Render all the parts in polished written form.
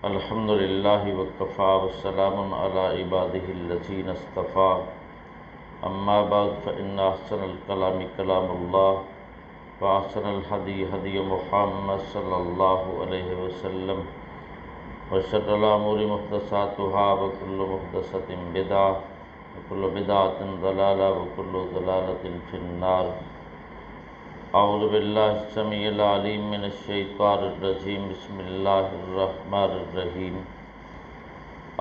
الحمد للہ وکفا والسلام علی عبادہ الذین اصطفیٰ اما بعد فإن احسن الکلام کلام اللہ واحسن الہدی ہدی محمد صلی اللہ علیہ وسلم وشر الامور محدثاتها وکل محدثۃ بدعہ وکل بدعۃ ضلالہ وکل ضلالۃ فی النار۔ اعوذ باللہ السمیع العلیم من الشیطان الرجیم، بسم اللہ الرحمن الرحیم۔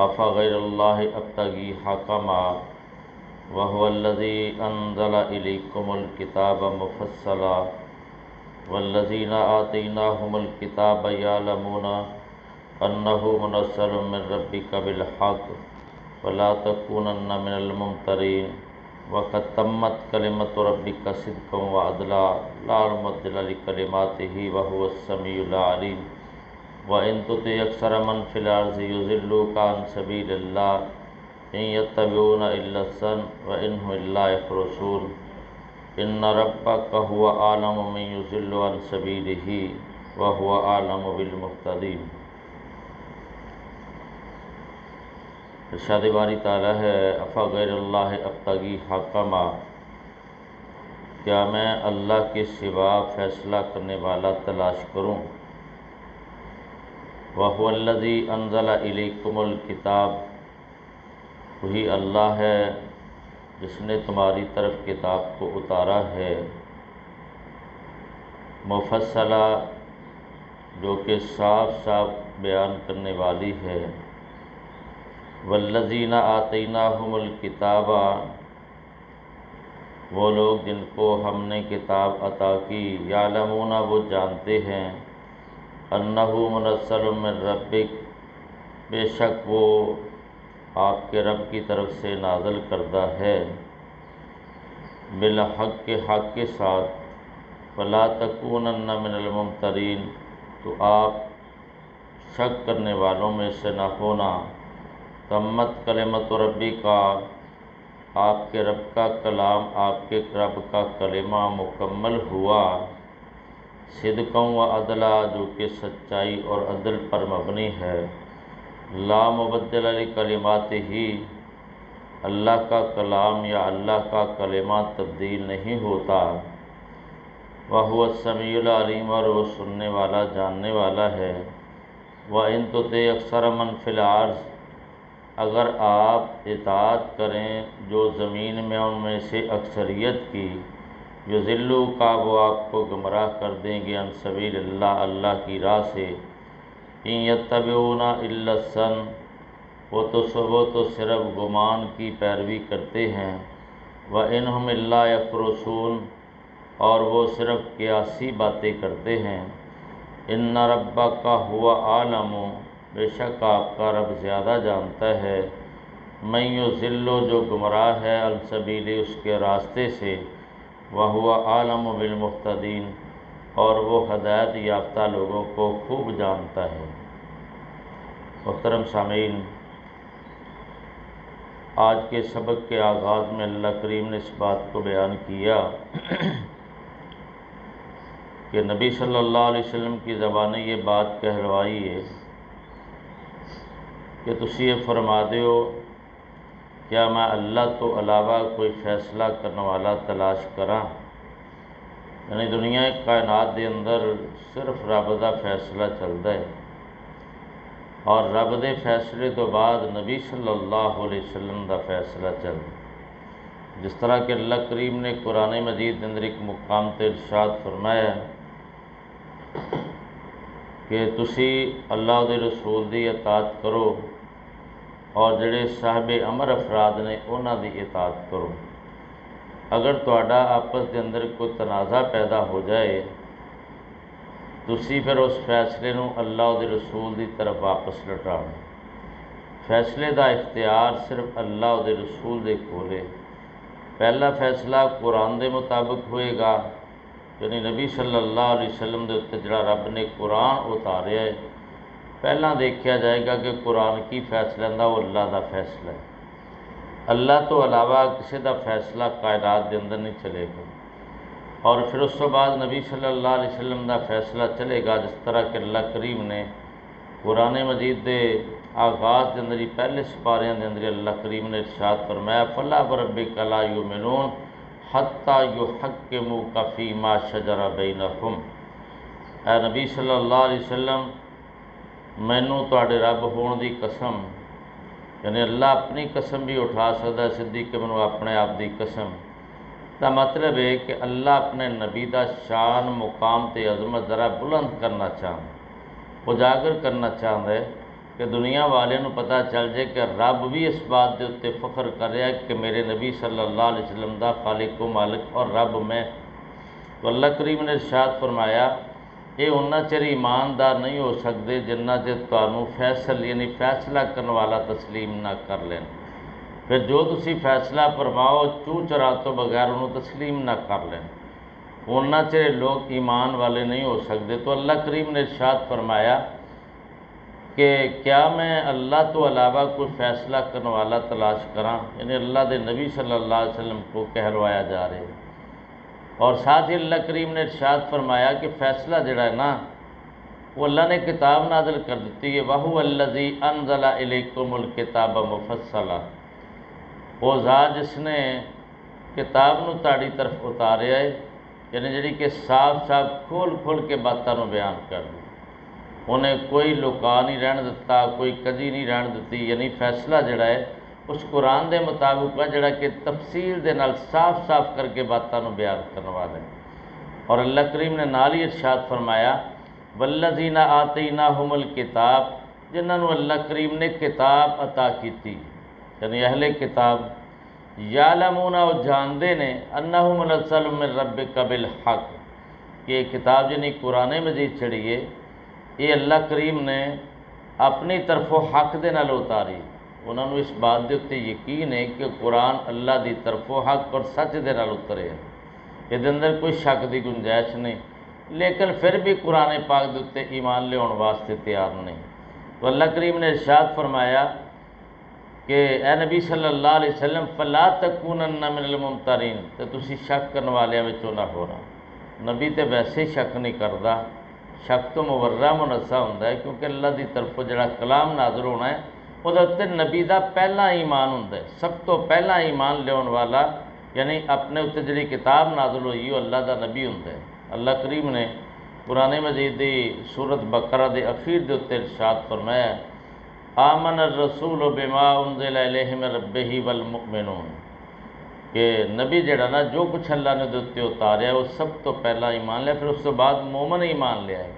افغیر اللہ ابتغی حکما وهو الذی انزل الیکم الکتاب مفصلا والذین آتیناہم الکتاب یعلمون انہ منزل من ربک بالحق ولا تکونن من الممترین وقد تمت کلمۃ ربک صدقا وعدلا لا مبدل لکلماتہ وہو السمیع العلیم۔ وإن تطع أكثر من في الأرض يضلوك عن سبيل الله إن يتبعون إلا الظن وإن هم إلا يخرصون إن ربك هو أعلم من يضل عن سبيله وهو أعلم بالمهتدين۔ ارشاد باری تعالیٰ ہے، افغیر اللہ ابتغی حکما، کیا میں اللہ کے سوا فیصلہ کرنے والا تلاش کروں؟ وَهُوَ الَّذِي أَنزَلَ إِلَيْكُمُ الْكِتَابَ، وہی اللہ ہے جس نے تمہاری طرف کتاب کو اتارا ہے، مفصلہ، جو کہ صاف صاف بیان کرنے والی ہے۔ والذین آتیناہم الکتاب، وہ لوگ جن کو ہم نے کتاب عطا کی، یعلمون، وہ جانتے ہیں، انہ منزل من ربک، بے شک وہ آپ کے رب کی طرف سے نازل کردہ ہے، بالحق، کے حق کے ساتھ، فلا تکونن من الممترین، تو آپ شک کرنے والوں میں سے نہ ہونا۔ تمت کلمۃ ربی کا، آپ کے رب کا کلام، آپ کے رب کا کلمہ مکمل ہوا، صدقاً و عدلا، جو کہ سچائی اور عدل پر مبنی ہے، لا مبدل لکلماتہ، اللہ کا کلام یا اللہ کا کلمہ تبدیل نہیں ہوتا، وہو السمیع العلیم، اور وہ سننے والا جاننے والا ہے۔ وَإِن تُطِعْ أَكْثَرَ مَنْ فِي الْأَرْضِ، اگر آپ اطاعت کریں جو زمین میں ان میں سے اکثریت کی، یضلوک، وہ آپ کو گمراہ کر دیں گے، عن سبیل اللہ، اللہ کی راہ سے، ان یتبعون الا الظن، وہ تو صرف گمان کی پیروی کرتے ہیں، وان هم الا یخرصون، اور وہ صرف قیاسی باتیں کرتے ہیں۔ ان ربک هو اعلم، بے شک آپ کا رب زیادہ جانتا ہے، من یضل، جو گمراہ ہے، عن سبیلی، اس کے راستے سے، وہو اعلم بالمہتدین، اور وہ ہدایت یافتہ لوگوں کو خوب جانتا ہے۔ محترم سامعین، آج کے سبق کے آغاز میں اللہ کریم نے اس بات کو بیان کیا کہ نبی صلی اللہ علیہ وسلم کی زبان یہ بات کہلوائی ہے کہ تسی یہ فرما دیو، کیا میں اللہ تو علاوہ کوئی فیصلہ کرنے والا تلاش کراں؟ یعنی دنیا کائنات دے اندر صرف رب دا فیصلہ چلتا ہے، اور رب دے فیصلے تو بعد نبی صلی اللہ علیہ وسلم دا فیصلہ چلتا، جس طرح کہ اللہ کریم نے قرآن مجید اندر ایک مقام تے ارشاد فرمایا کہ تسی اللہ دے رسول دی اطاعت کرو، اور جڑے صاحب امر افراد نے انہاں دی اطاعت کرو۔ اگر تہاڈا آپس دے اندر کوئی تنازع پیدا ہو جائے، تسی پھر اس فیصلے نو اللہ دے رسول دی طرف واپس لٹاؤ۔ فیصلے دا اختیار صرف اللہ دے رسول دے کول ہے۔ پہلا فیصلہ قرآن دے مطابق ہوئے گا، یعنی نبی صلی اللہ علیہ وسلم دے اتنے جڑا رب نے قرآن اتاریا ہے، پہلا دیکھا جائے گا کہ قرآن کی فیصلہ دا، وہ اللہ دا فیصلہ ہے۔ اللہ تو علاوہ کسی دا فیصلہ کائنات دے اندر نہیں چلے گا، اور پھر اس تو بعد نبی صلی اللہ علیہ وسلم دا فیصلہ چلے گا، جس طرح کہ اللہ کریم نے قرآن مجید دے آغاز دے اندر ہی پہلے سپاریاں دے اندر اللہ کریم نے ارشاد فرمایا فلا وربک لا یؤمنون حتی یحکموک فیما شجر بینہم۔ اے نبی صلی اللہ علیہ وسلم، مینوں تواڈے رب ہون دی قسم، یعنی اللہ اپنی قسم بھی اٹھا سکتا ہے، صدیق منو اپنے آپ دی قسم، دا مطلب ہے کہ اللہ اپنے نبی دا شان مقام تے عظمت ذرا بلند کرنا چاہتا، اجاگر کرنا چاہتا ہے کہ دنیا والوں پتہ چل جائے کہ رب بھی اس بات دے اتنے فخر کر رہا ہے کہ میرے نبی صلی اللہ علیہ وسلم دا خالق و مالک اور رب میں۔ تو اللہ کریم نے ارشاد فرمایا یہ اُنّا چر ایماندار نہیں ہو سکتے جنہ چر تانوں یعنی فیصلہ کرنے والا تسلیم نہ کر لین، پھر جو تسی فیصلہ فرماؤ چو چرا تو بغیر انہوں تسلیم نہ کر لیں، اُنّا چر لوگ ایمان والے نہیں ہو سکتے۔ تو اللہ کریم نے ارشاد فرمایا کہ کیا میں اللہ تو علاوہ کوئی فیصلہ کرنے والا تلاش کراں، یعنی اللہ دے نبی صلی اللہ علیہ وسلم کو کہلوایا جا رہے ہیں۔ اور ساتھ ہی اللہ کریم نے ارشاد فرمایا کہ فیصلہ جڑا ہے نا وہ اللہ نے کتاب نازل کر دیتی ہے، وَهُوَ الَّذِي أَنزَلَ إِلَيْكُمُ الْكِتَابَ مُفَصَّلًا، وہ ذات جس نے کتاب نو تاڑی طرف اتاریا ہے، یعنی جڑی کہ صاف صاف کھول کھول کے باتاں نو بیان کر دی، انہیں کوئی لکا نہیں رہن دیتا، کوئی کجی نہیں رہن دیتی، یعنی فیصلہ جڑا ہے اس قرآن دے مطابق ہے جڑا کہ تفصیل دے نال صاف صاف کر کے باتاں نو بیان کرنے والا ہے۔ اور اللہ کریم نے نال ہی ارشاد فرمایا والذین آتیناہم الکتاب، جنہاں نو اللہ کریم نے کتاب عطا کیتی، یعنی اہل کتاب، یعلمون وہ جاندے نے انہ منزل من ربک بالحق، کہ یہ کتاب جنہیں قرآن مجید چڑھی ہے یہ اللہ کریم نے اپنی طرفوں حق دے نال اتاری، انہوں نے اس بات دے اتے یقین ہے کہ قرآن اللہ دی طرفوں حق اور سچ دے نال اترے ہیں، یہ اندر کوئی شک دی گنجائش نہیں، لیکن پھر بھی قرآن پاک دے اتے ایمان لے آن واسطے تیار نہیں۔ تو اللہ کریم نے ارشاد فرمایا کہ اے نبی صلی اللہ علیہ وسلم فلا تکونن من الممترین، تو تسی شک کرنے والے وچوں نہ ہو رہا، نبی تے ویسے ہی شک نہیں کردا، شک تو مورہ منزہ ہوندا ہے، کیونکہ اللہ دی طرفوں جڑا کلام نازل ہونا ہے وہ تے نبی دا پہلا ایمان ہوندا ہے، سب تو پہلا ایمان لیون والا، یعنی اپنے اتنے جڑی کتاب نازل ہوئی وہ اللہ دا نبی ہوندا ہے۔ اللہ کریم نے قرآن مجید دی سورت بقرہ دے اخیر دے اتنے ارشاد فرمایا آمن الرسول بما انزل الیہ من ربہ والمؤمنون، کہ نبی جڑا نا جو کچھ اللہ نے دیتے اتاریا وہ سب تو پہلا ایمان لیا، پھر اس تو بعد مومن ایمان لیا ہے،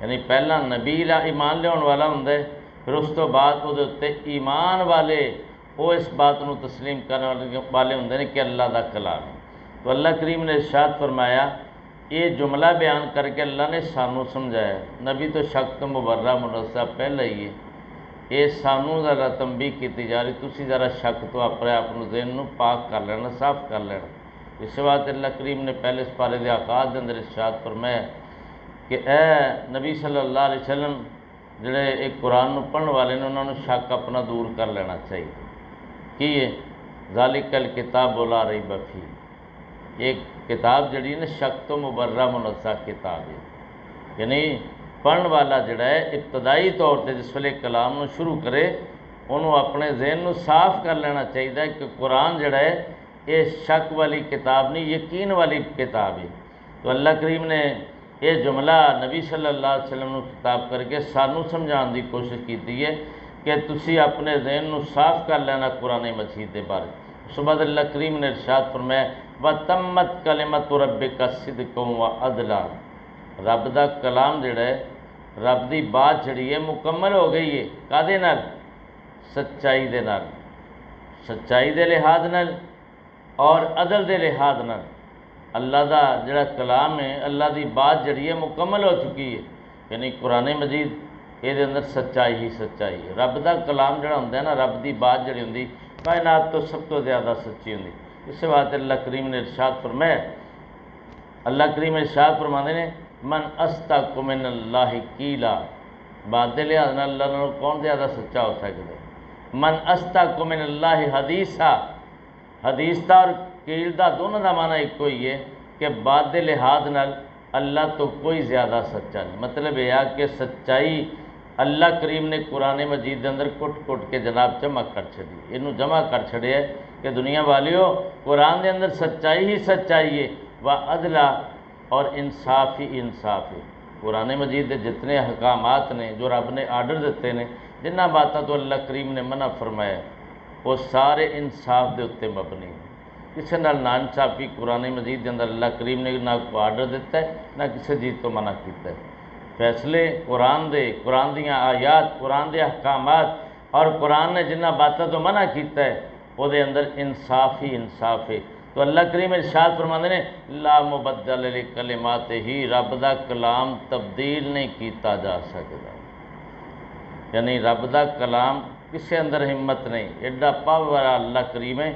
یعنی پہلا نبی ایمان لیاؤن والا ہوندا ہے، پھر اس تو بعد وہ دیتے ایمان والے وہ اس بات نو تسلیم کرنے والے ہوندے نے کہ اللہ دا کلام ہے۔ تو اللہ کریم نے ارشاد فرمایا یہ جملہ بیان کر کے اللہ نے سانو سمجھایا، نبی تو شک تو مبرہ منزہ پہلے ہی ہے، یہ سانو ذرا تنبیہ کیتی جا رہی، تسی ذرا شک تو اپنے آپ ذہن نو پاک کر لینا، صاف کر لینا۔ اس بات اللہ کریم نے پہلے سپارے دے آغاز دے اندر ارشاد فرمایا کہ اے نبی صلی اللہ علیہ وسلم جڑے ایک قرآن نو پڑھن والے نے انہوں نے شک اپنا دور کر لینا چاہیے، کی ہے ذالک الکتاب لا ریب فیہ، ایک کتاب جڑی نا شک تو مبرہ منزہ کتاب ہے، یعنی پڑھن والا جڑا ہے ابتدائی طور تے جس ویلے کلام نو شروع کرے انہوں اپنے ذہن نو صاف کر لینا چاہیے کہ قرآن جڑا ہے یہ شک والی کتاب نہیں، یقین والی کتاب ہے۔ تو اللہ کریم نے یہ جملہ نبی صلی اللہ علیہ وسلم نو خطاب کر کے سانو سمجھان دی کوشش کی ہے کہ تسی اپنے ذہن نو صاف کر لینا قرآن مجید دے بارے۔ اس کے بعد اللہ کریم نے ارشاد فرمایا وَتَمَّتْ كَلِمَةُ رَبِّكَ صِدْقًا وَعَدْلًا، رب دا کلام جڑا ہے رب دی بات جڑی ہے مکمل ہو گئی ہے، کادے نال؟ سچائی دے نال، سچائی دے لحاظ نال اور عدل دے لحاظ نال، اللہ دا جڑا کلام ہے اللہ دی بات جڑی ہے مکمل ہو چکی ہے، یعنی قرآن مجید یہ دے اندر سچائی ہی سچائی ہے۔ رب دا کلام جڑا ہوندا ہے نا، رب دی بات جڑی ہوندی کائنات تو سب تو زیادہ سچی ہوندی۔ اس بات اللہ کریم نے ارشاد فرمایا، اللہ کریم ارشاد فرماندے نے من اصدق من اللہ قیلا، بات دے لحاظ نال اللہ نال کون زیادہ سچا ہو سکتا ہے؟ من اصدق من اللہ حدیثا، حدیث دا اور قیل دا دونوں دا معنی ایک ہی ہے کہ بات دے لحاظ نال اللہ تو کوئی زیادہ سچا نہیں، مطلب یہ ہے کہ سچائی اللہ کریم نے قرآن مجید دے اندر کٹ کٹ کے جناب جمع کر چھڑی، یہ جمع کر چھڑے ہے کہ دنیا والیو قرآن دے اندر سچائی ہی سچائی ہے و عدلہ اور انصاف ہی انصاف ہے۔ قرآن مجید دے جتنے احکامات نے جو رب نے آرڈر دیتے ہیں، جنہ باتوں تو اللہ کریم نے منع فرمایا وہ سارے انصاف دے اتنے مبنی ہیں۔ کسی نال نا انصافی قرآن مجید دے اندر اللہ کریم نے نہ کوئی آرڈر دیتا ہے نہ کسی چیز تو منع کیتا ہے۔ فیصلے قرآن دیاں آیات، قرآن دے احکامات اور قرآن نے جنہ باتوں تو منع کیتا ہے وہ دے اندر انصاف ہی انصاف ہے۔ تو اللہ کریم ارشاد فرماندے نے لا مبدل لکلمات ہی، رب دا کلام تبدیل نہیں کیتا جا سکتا، یعنی رب دا کلام کسے اندر ہمت نہیں، ایڈا پاور اللہ کریم ہے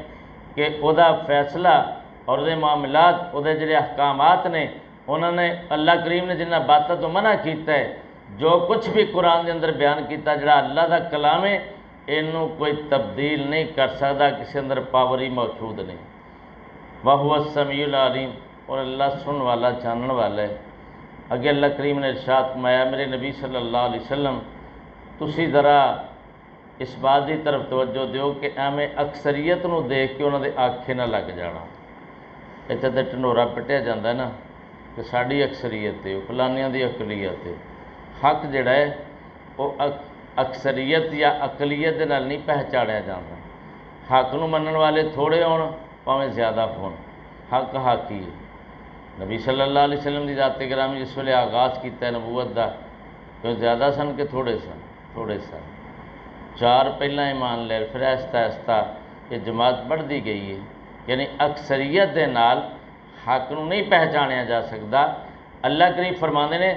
کہ او دا فیصلہ اور دے معاملات، او دے جڑے احکامات نے انہوں نے اللہ کریم نے جنہ باتوں تو منع کیتا ہے، جو کچھ بھی قرآن دے اندر بیان کیتا جڑا اللہ دا کلام ہے اینوں کوئی تبدیل نہیں کر سکتا، کسی اندر پاور ہی موجود نہیں۔ وَهُوَ السَّمِيعُ الْعَلِيمُ، اور اللہ سن والا جانن والا ہے۔ اگے اللہ کریم نے ارشاد فرمایا میرے نبی صلی اللہ علیہ وسلم تسی ذرا اس بات کی طرف توجہ دیو کہ ایویں اکثریت نو دیکھ کے انہوں دے آکھے نہ لگ جانا۔ اتنے تو ٹنڈورا پٹیا جاتا ہے نا کہ ساری اکثریت ہے، فلانیاں دی اقلیت ہے۔ حق جڑا ہے وہ اکثریت یا اقلیت دے نال نہیں پہچانیا جاتا۔ حق نو منن والے تھوڑے ہون پاویں زیادہ ہون، حق حق ہی ہے۔ نبی صلی اللہ علیہ وسلم دی ذات گرامی جس ویلے آغاز کیتا ہے نبوت دا، کہ زیادہ سن کہ تھوڑے سن؟ تھوڑے سن۔ 4 پہلا ایمان لے، پھر آہستہ آہستہ یہ جماعت بڑھتی گئی ہے، یعنی اکثریت دے نال حق نو نہیں پہچانیا جا سکتا۔ اللہ کریم فرماندے نے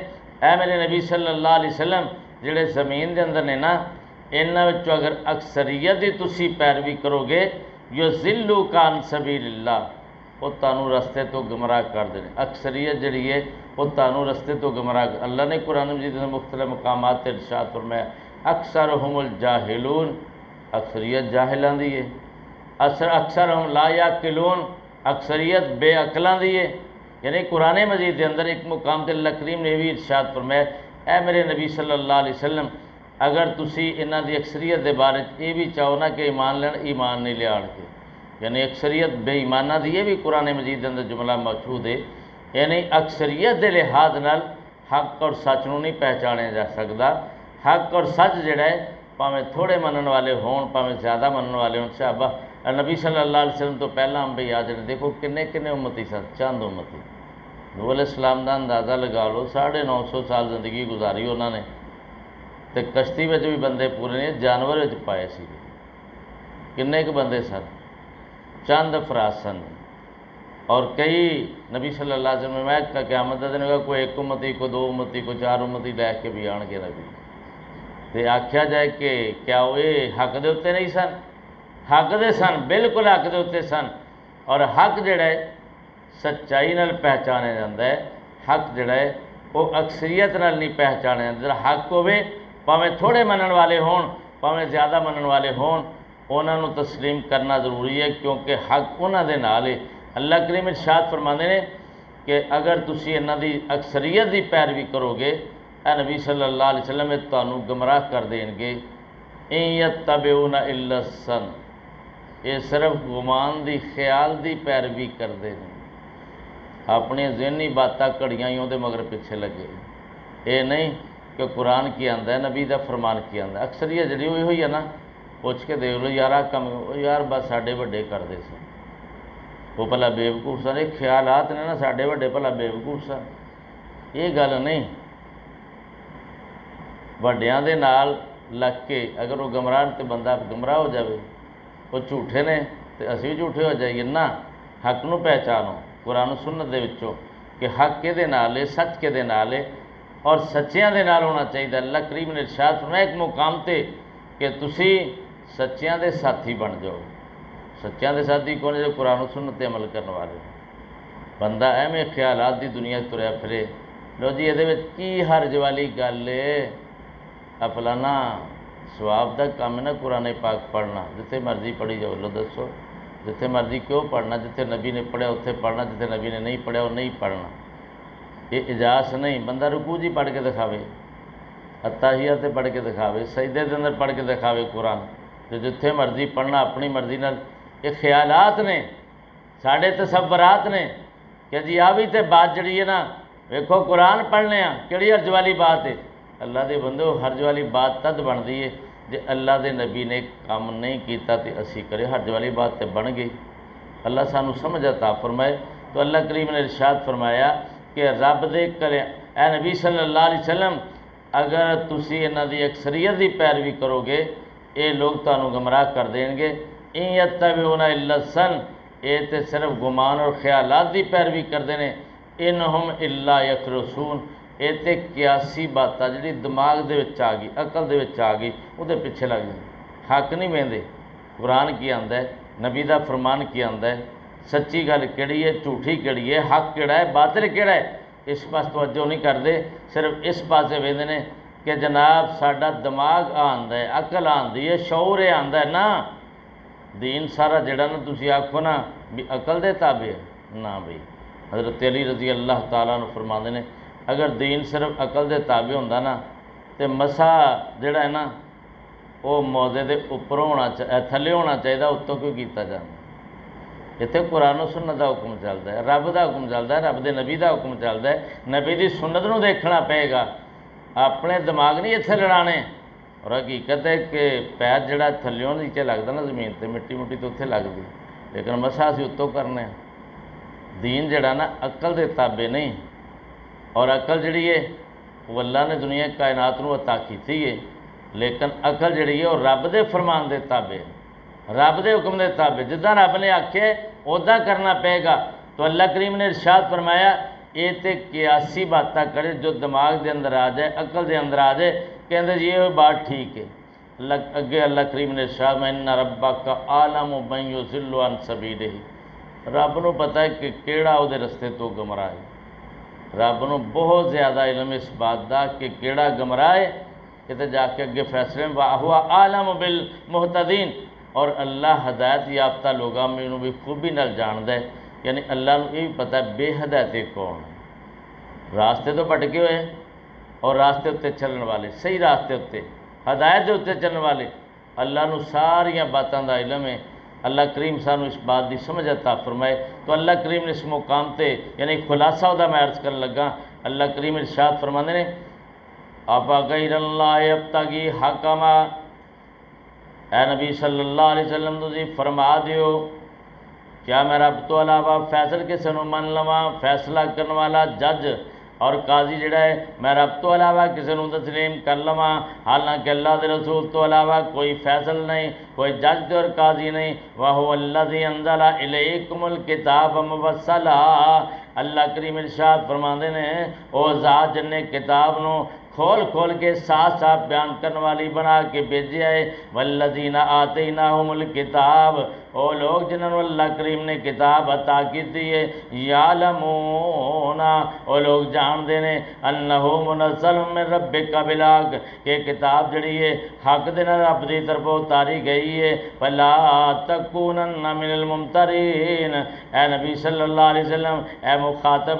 اے میرے نبی صلی اللہ علیہ وسلم جڑے زمین دے اندر نے نا، انہاں وچوں اگر اکثریت دی تسی پیروی کرو گے یضلوک عن سبیل اللہ، وہ تانوں رستے تو گمراہ کر دیں۔ اکثریت جڑی ہے وہ تانوں رستے تو گمراہ کر۔ اللہ نے قرآن مجید میں مختلف مقامات تے ارشاد فرمایا اکثرهم الجاہلون، اکثریت جاہلاں دی ہے، اکثرهم لا یعقلون، اکثریت بے عقلاں دی ہے۔ یعنی قرآن مجید کے اندر ایک مقام تے اللہ کریم نے بھی ارشاد فرمایا اے میرے نبی صلی اللہ علیہ وسلم اگر تسی انہاں دی اکثریت دے بارے یہ بھی چاہو نا کہ ایمان لین، ایمان نہیں لے آن کے، یعنی اکثریت بے ایمانہ دی یہ بھی قرآن مجید کے اندر جملہ موجود ہے۔ یعنی اکثریت دے لحاظ نال حق اور سچ نو نہیں پہچانیا جا سکتا۔ حق اور سچ جڑا ہے پاویں تھوڑے منن والے ہون پاویں زیادہ منن والے ہون۔ صحابہ نبی صلی اللہ علیہ وسلم تو پہلا انبیاء جڑے دیکھو کنے کنے امتی سن، چند امتی۔ نوح علیہ السلام دا اندازہ لگا لو، 950 سال زندگی گزاری انہوں نے، تے کشتی وچ بھی بندے پورے نہیں، جانور وچ پائے سی، کنے ایک بندے سن، چند افراد سن۔ اور کئی نبی صلی اللہ علیہ وسلم میں قیامت کا دن ہوگا کوئی 1 امتی، کوئی 2 امتی، کوئی 4 امتی لے کے بھی آن گے نبی۔ تے آکھیا جائے کہ کیا وہ حق دے اتنے نہیں سن؟ حق دے سن، بالکل حق دے اتنے سن۔ اور حق جڑا ہے سچائی نال پہچانے جاتا ہے، حق جڑا ہے وہ اکثریت نال نہیں پہچانے جاتا۔ حق ہوے پاویں تھوڑے منن والے ہون پاویں زیادہ منن والے ہون، انہاں نوں تسلیم کرنا ضروری ہے کیونکہ حق انہاں دے نال ہے۔ اللہ کریم ارشاد فرماندے نے کہ اگر تسی انہاں دی اکثریت دی پیروی کرو گے اے نبی صلی اللہ علیہ وسلم یہ تانوں گمراہ کر دیں گے۔ ان یتبعون الا الظن، یہ صرف گمان دی خیال دی پیروی کردے ہیں، اپنی ذہنی باتاں کڑیاں ہی دے مگر پیچھے لگے، یہ نہیں کہ قرآن کی آندا ہے نبی دا فرمان کی آندا ہے۔ اکثریت جڑی ہوئی ہے نا، پوچھ کے دیکھ لو یار کم یار بس ساڈے وڈے کردے سن، وہ بھلا بیوقوف سن، یہ خیالات نے نا ساڈے وڈے بھلا بیوقوف سن، یہ گل نہیں۔ وڈیاں دے نال لگ کے اگر وہ گمراہ تے بندہ گمراہ ہو جاوے، وہ جھوٹے نے تے اسی بھی جھوٹے ہو جائیے نا۔ حق نو پہچانو قرآن و سنت دے وچوں کہ حق کے دے نال ہے، سچ کے دے نال ہے اور سچیاں دے نال ہونا چاہیے۔ اللہ کریم نے ارشاد فرمایا ایک مقام تے کہ تسی سچیاں دے ساتھی بن جاؤ۔ سچیاں دے ساتھی کون جو قرآن و سنت تے عمل کرنے والے۔ بندہ ایویں خیالات دی دنیا تریا پھرے، لو جی یہ کی حرج والی گل ہے، فلانا ثواب دا کام ہے نا قرآن پاک پڑھنا، جتھے مرضی پڑھی جاؤ، لو دسو جتھے مرضی کیوں پڑھنا؟ جتھے نبی نے پڑھیا اتنے پڑھنا، جتھے نبی نے نہیں پڑھیا وہ نہیں پڑھنا۔ یہ اجازت نہیں، بندہ رکوع جی پڑھ کے دکھاوے، اتحیات پڑھ کے دکھاوے، سجدے دے اندر پڑھ کے دکھاوے قرآن، تو جتھے مرضی پڑھنا اپنی مرضی نال۔ یہ خیالات نے، ساڑھے تصورات نے کہ جی آ بھی تے بات جڑی ہے نا، ویکھو قرآن پڑھنے ہاں کیڑی حرج والی بات ہے۔ اللہ دے بندو، حرج والی بات تد بنتی ہے جے اللہ دے نبی نے کام نہیں کیتا تے اسی کرے، حرج والی بات تے بن گئی۔ اللہ سانو سمجھ عطا فرمائے۔ تو اللہ کریم نے ارشاد فرمایا کہ رب دے کرے اے نبی صلی اللہ علیہ وسلم، اگر تسی انہاں دی اکثریت دی پیروی کرو گے، اے لوگ تانوں گمراہ کر دیں گے۔ ان یتبعون الا الظن، اے تے صرف گمان اور خیالات دی پیروی کردے نے۔ انہم الا یخرصون، اے تے قیاسی باتاں جڑی دماغ دے وچ آ گئی، عقل دے وچ آ گئی، وہ دے پیچھے لگ جاندے، حق نہیں ویندے۔ قرآن کی آندا ہے، نبی دا فرمان کی آندا ہے، سچی گل کیڑی ہے، جھوٹھی کیڑی ہے، حق کیڑا ہے، باطل کیڑا ہے، اس پاس توجہ نہیں کردے، صرف اس پاسے ویندے نے کہ جناب ساڈا دماغ آندا ہے، عقل آندی ہے، شعور آندا ہے۔ نا دین سارا جڑا نا تسی آکھو نا بھی عقل دے تابع ہے، نہ بھئی۔ حضرت علی رضی اللہ تعالیٰ عنہ فرماندے نے اگر دین صرف عقل دے تابع ہوندا نا تے مسا جڑا ہے نا وہ موضے دے اوپر ہونا تھلے ہونا چاہیے، اتوں کیوں کیتا جانا؟ اتنے قرآن و سنت دا حکم چلتا ہے، رب دا حکم چلتا ہے، رب دے نبی دا حکم چلتا ہے، نبی دی سنت نو دیکھنا پے گا، اپنے دماغ نہیں اتنے لڑانے۔ اور حقیقت ہے کہ پیر جڑا تھلیوں نیچے لگتا نا زمین تے، مٹی مٹی تو اتنے لگتی، لیکن مسا اسی اتوں کرنے ہیں۔ دین جڑا نا عقل دے تابع نہیں، اور عقل جڑی ہے وہ اللہ نے دنیا کائنات نو عطا کیتی ہے، لیکن عقل جڑی ہے وہ رب دے فرمان دے تابع ہے، رب دے حکم دے تابع، جداں رب نے آکھے ادا کرنا پے گا۔ تو اللہ کریم نے ارشاد فرمایا یہ تے قیاسی باتاں کرے جو دماغ دے اندر آ جائے، عقل دے اندر آ جائے، کہندے جی یہ بات ٹھیک ہے۔ اگے اللہ کریم نے ارشاد میں ان ربک اعلم من یضل عن سبیلہ، رب نو پتہ ہے کہ کیڑا وہ دے رستے تو گمراہ ہے، رب نو بہت زیادہ علم اس بات دا کہ کیڑا گمراہ ہے، کہ جا کے اگے فیصلے میں ہوا عالم بالمہتدین، اور اللہ ہدایت یافتہ لوگاں میں انہوں بھی خوبی نال جاندہ ہے، یعنی اللہ نو یہ بھی پتہ ہے بے ہدایت کون ہے، راستے تو بھٹکے ہوئے اور راستے اتنے چلن والے، صحیح راستے اتنے ہدایت دے اتنے چلن والے، اللہ نو ساریاں باتاں دا علم ہے۔ اللہ کریم سانو اس بات دی سمجھ عطا فرمائے۔ تو اللہ کریم نے اس مقام تے یعنی خلاصہ دا میں عرض کرن لگا، اللہ کریم ارشاد فرماندے نے افغیر اللہ یبتغی حکما، اے نبی صلی اللہ علیہ وسلم تسی فرما دیو کیا میں رب تو علاوہ فیصل کسے نو من لواں، فیصلہ کرنے والا جج اور قاضی جڑا ہے میں رب تو علاوہ کسی نو تسلیم کر لواں، حالانکہ اللہ دے رسول تو علاوہ کوئی فیصل نہیں، کوئی جج تے اور قاضی نہیں۔ وَهُوَ الَّذِي أَنزَلَ إِلَيْكُمُ الْكِتَابَ مُفَصَّلًا، اللہ کریم ارشاد فرماندے نے او ذات جن نے کتاب نو کھول کھول کے ساتھ ساتھ بیان کرنے والی بنا کے بھیجیا ہے۔ وَالَّذِينَ آتَيْنَاهُمُ الْكِتَابَ، وہ لوگ جنہوں نے اللہ کریم نے کتاب عطا کی دی ہے، یعلمون، وہ لوگ جان دے نے انہو منزل من ربک بالحق، کہ کتاب جڑی ہے حق دے نال رب دی طرف اتاری گئی ہے۔ فلا تکونن من الممترین، اے نبی صلی اللہ علیہ وسلم، اے مخاطب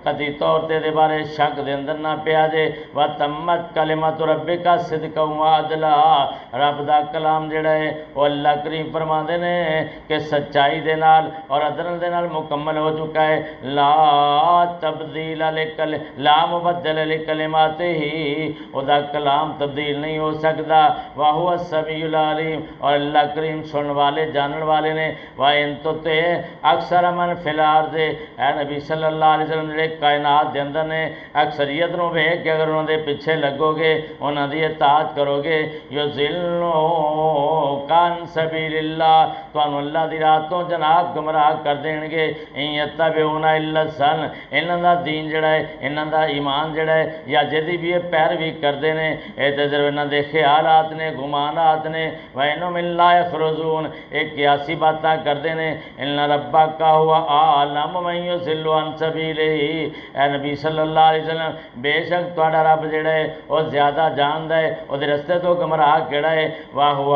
قطعی طور تے دے بارے شک دے اندر نہ پیا جے۔ وتمت کلمۃ ربک صدقا وعدلا، رب دا کلام جڑا ہے وہ اللہ کریم فرماندے نے کہ سچائی دے نال اور عدل دے نال مکمل ہو چکا ہے۔ لا تبدیل لا مبدل لکلماتہ، او دا کلام تبدیل نہیں ہو سکتا۔ وَهُوَ السَّمِيعُ الْعَلِيمُ، اور اللہ کریم سنن والے جانن والے نے۔ وَإِن تُطِعْ أَكْثَرَ مَنْ فِي الْأَرْضِ، اے نبی صلی اللہ علیہ وسلم جڑے کائنات دے اندر نے اکثریت نو ویکھ کے اگر انہاں دے پیچھے لگو گے، انہاں دی اطاعت کرو گے، یُضِلُّوکَ عَن سَبِیلِ اللَّہ، تانوں اللہ دی راہ تو جناب گمراہ کر دین گے۔ اِن یتبعون الا الظن، انہاں دا دین جڑا ہے، انہاں دا ایمان جڑا ہے یا جدی بھی یہ پیروی کردے نے، اے تے صرف انہاں دے خیالات نے، گمانات نے۔ وَإِنْهُمْ إِلَّا يَخْرُصُونَ، ایک قیاسی باتاں کردے نے۔ إِنَّ رَبَّكَ هُوَ أَعْلَمُ مَن يُضِلُّ عَن سَبِيلِهِ، اے نبی صلی اللہ علیہ وسلم بے شک تہاڈا رب جڑا ہے وہ زیادہ جاندا ہے او دے رستے تو گمراہ کیڑا ہے۔ وَهُوَ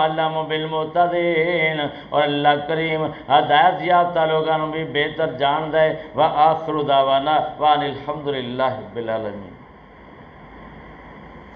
أَعْلَمُ بِالْمُهْتَدِينَ، اور اللہ کریم ہدایت یافتہ لوگاں نوں بھی بہتر جاندا ہے۔ وَآخِرُ دعوانا وَأَنِ الْحَمْدُ لِلَّهِ رَبِّ الْعَالَمِينَ۔